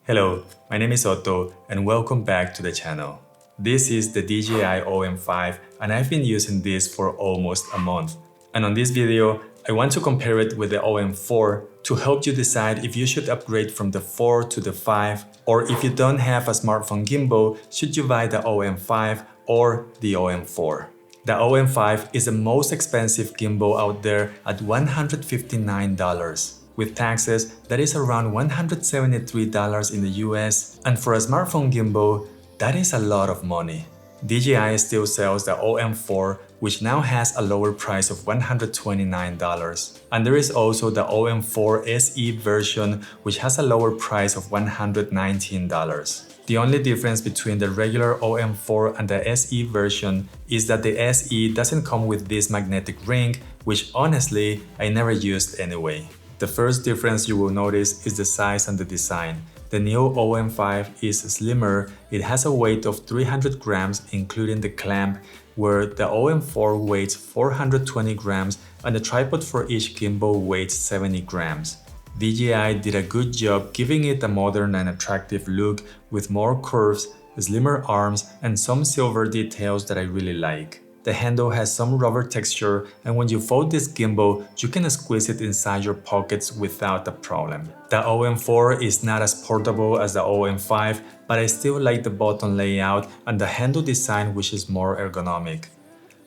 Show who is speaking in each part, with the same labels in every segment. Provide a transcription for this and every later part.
Speaker 1: Hello, my name is Otto and welcome back to the channel. This is the DJI OM5 and I've been using this for almost a month. And on this video, I want to compare it with the OM4 to help you decide if you should upgrade from the 4 to the 5, or if you don't have a smartphone gimbal, should you buy the OM5 or the OM4. The OM5 is the most expensive gimbal out there at $159. With taxes, that is around $173 in the US, and for a smartphone gimbal, that is a lot of money. DJI still sells the OM4, which now has a lower price of $129. And there is also the OM4 SE version, which has a lower price of $119. The only difference between the regular OM4 and the SE version is that the SE doesn't come with this magnetic ring, which honestly, I never used anyway. The first difference you will notice is the size and the design. The new OM5 is slimmer, it has a weight of 300 grams including the clamp, where the OM4 weighs 420 grams and the tripod for each gimbal weighs 70 grams. DJI did a good job giving it a modern and attractive look with more curves, slimmer arms, and some silver details that I really like. The handle has some rubber texture, and when you fold this gimbal, you can squeeze it inside your pockets without a problem. The OM4 is not as portable as the OM5, but I still like the button layout and the handle design, which is more ergonomic.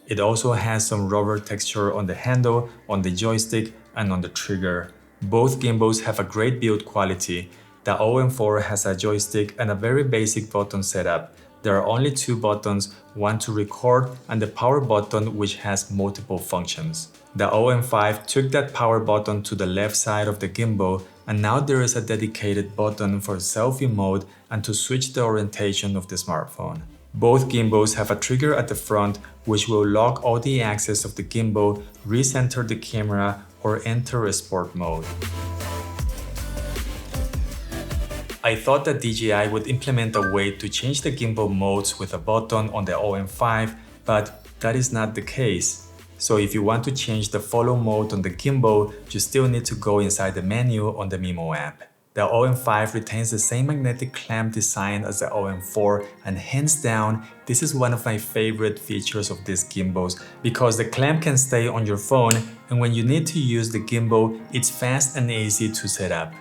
Speaker 1: It also has some rubber texture on the handle, on the joystick, and on the trigger. Both gimbals have a great build quality. The OM4 has a joystick and a very basic button setup. There are only two buttons, one to record and the power button, which has multiple functions. The OM5 took that power button to the left side of the gimbal, and now there is a dedicated button for selfie mode and to switch the orientation of the smartphone. Both gimbals have a trigger at the front, which will lock all the axes of the gimbal, recenter the camera, or enter a sport mode. I thought that DJI would implement a way to change the gimbal modes with a button on the OM5, but that is not the case. So if you want to change the follow mode on the gimbal, you still need to go inside the menu on the Mimo app. The OM5 retains the same magnetic clamp design as the OM4, and hands down, this is one of my favorite features of these gimbals because the clamp can stay on your phone, and when you need to use the gimbal, it's fast and easy to set up.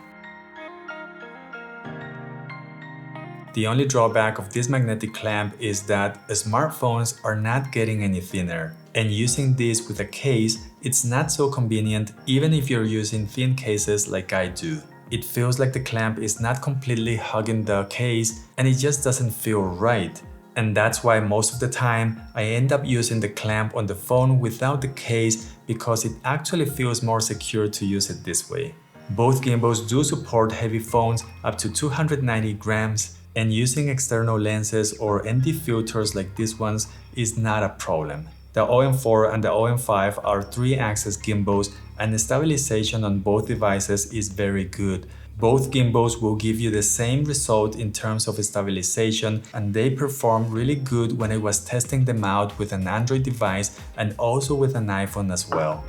Speaker 1: The only drawback of this magnetic clamp is that smartphones are not getting any thinner, and using this with a case, it's not so convenient even if you're using thin cases like I do. It feels like the clamp is not completely hugging the case and it just doesn't feel right. And that's why most of the time I end up using the clamp on the phone without the case because it actually feels more secure to use it this way. Both gimbals do support heavy phones up to 290 grams, and using external lenses or ND filters like these ones is not a problem. The OM4 and the OM5 are 3-axis gimbals, and the stabilization on both devices is very good. Both gimbals will give you the same result in terms of stabilization, and they perform really good when I was testing them out with an Android device and also with an iPhone as well.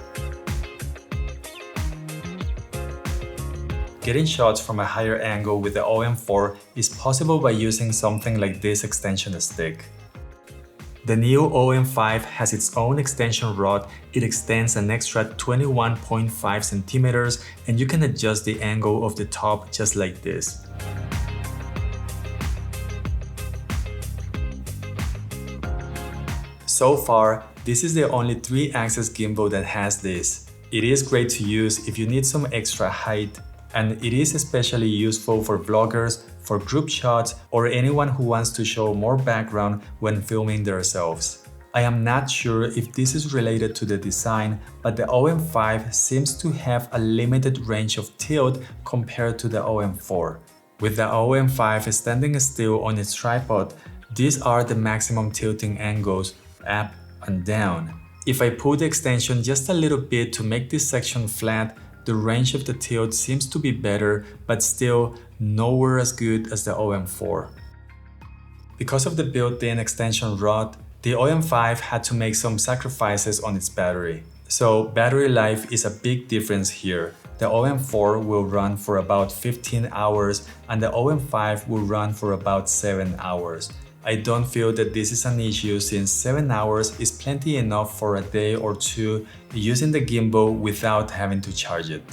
Speaker 1: Getting shots from a higher angle with the OM4 is possible by using something like this extension stick. The new OM5 has its own extension rod. It extends an extra 21.5 centimeters, and you can adjust the angle of the top just like this. So far, this is the only 3-axis gimbal that has this. It is great to use if you need some extra height, and it is especially useful for vloggers, for group shots, or anyone who wants to show more background when filming themselves. I am not sure if this is related to the design, but the OM5 seems to have a limited range of tilt compared to the OM4. With the OM5 standing still on its tripod, these are the maximum tilting angles, up and down. If I pull the extension just a little bit to make this section flat, the range of the tilt seems to be better, but still nowhere as good as the OM4. Because of the built-in extension rod, the OM5 had to make some sacrifices on its battery. So battery life is a big difference here. the OM4 will run for about 15 hours and the OM5 will run for about 7 hours. I don't feel that this is an issue since 7 hours is plenty enough for a day or two using the gimbal without having to charge it.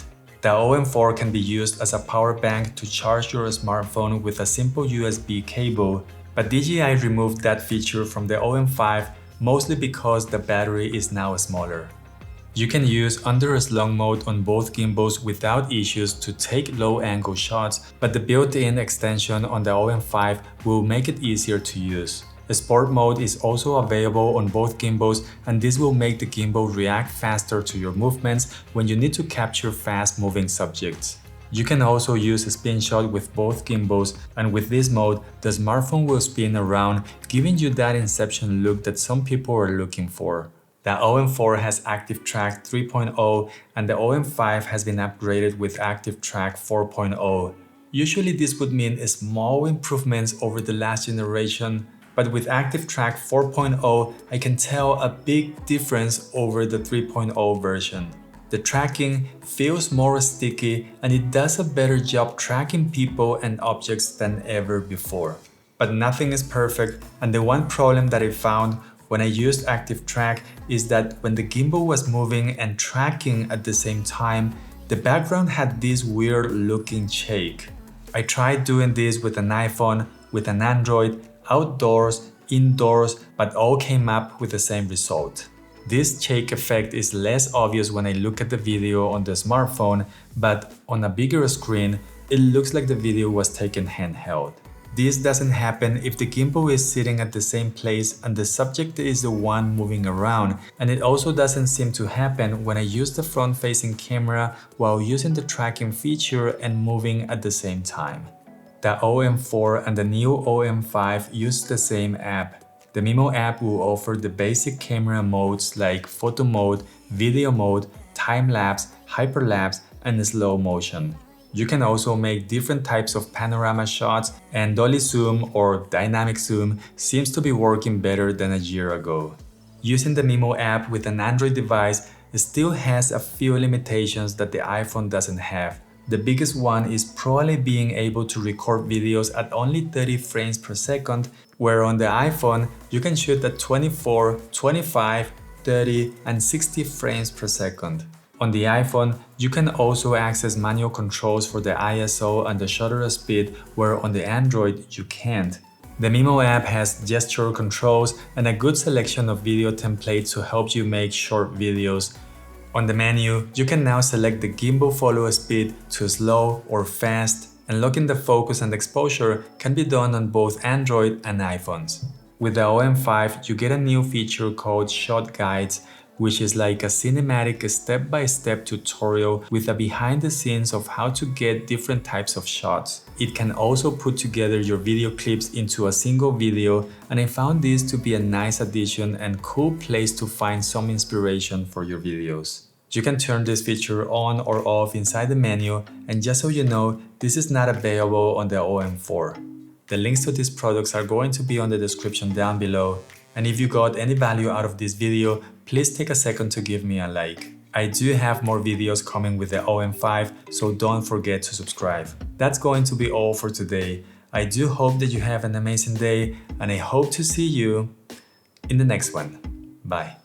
Speaker 1: The OM4 can be used as a power bank to charge your smartphone with a simple USB cable, but DJI removed that feature from the OM5 mostly because the battery is now smaller. You can use under-slung mode on both gimbals without issues to take low-angle shots, but the built-in extension on the OM5 will make it easier to use. The sport mode is also available on both gimbals, and this will make the gimbal react faster to your movements when you need to capture fast-moving subjects. You can also use a spin shot with both gimbals, and with this mode, the smartphone will spin around, giving you that inception look that some people are looking for. The OM4 has Active Track 3.0 and the OM5 has been upgraded with Active Track 4.0. Usually this would mean small improvements over the last generation, but with Active Track 4.0 I can tell a big difference over the 3.0 version. The tracking feels more sticky and it does a better job tracking people and objects than ever before. But nothing is perfect, and the one problem that I found when I used Active Track is that when the gimbal was moving and tracking at the same time, the background had this weird looking shake. I tried doing this with an iPhone, with an Android, outdoors, indoors, but all came up with the same result. This shake effect is less obvious when I look at the video on the smartphone, but on a bigger screen, it looks like the video was taken handheld. This doesn't happen if the gimbal is sitting at the same place and the subject is the one moving around, and it also doesn't seem to happen when I use the front-facing camera while using the tracking feature and moving at the same time. The OM4 and the new OM5 use the same app. The Mimo app will offer the basic camera modes like photo mode, video mode, time-lapse, hyperlapse, and slow motion. You can also make different types of panorama shots, and dolly zoom or dynamic zoom seems to be working better than a year ago. Using the Mimo app with an Android device still has a few limitations that the iPhone doesn't have. The biggest one is probably being able to record videos at only 30 frames per second, where on the iPhone you can shoot at 24, 25, 30, and 60 frames per second. On the iPhone, you can also access manual controls for the ISO and the shutter speed, where on the Android you can't. The Mimo app has gesture controls and a good selection of video templates to help you make short videos. On the menu, you can now select the gimbal follow speed to slow or fast, and locking the focus and exposure can be done on both Android and iPhones. With the OM5, you get a new feature called Shot Guides, which is like a cinematic step-by-step tutorial with a behind the scenes of how to get different types of shots. It can also put together your video clips into a single video, and I found this to be a nice addition and cool place to find some inspiration for your videos. You can turn this feature on or off inside the menu, and just so you know, this is not available on the OM4. The links to these products are going to be on the description down below. And if you got any value out of this video, please take a second to give me a like. I do have more videos coming with the OM5, so don't forget to subscribe. That's going to be all for today. I do hope that you have an amazing day, and I hope to see you in the next one. Bye.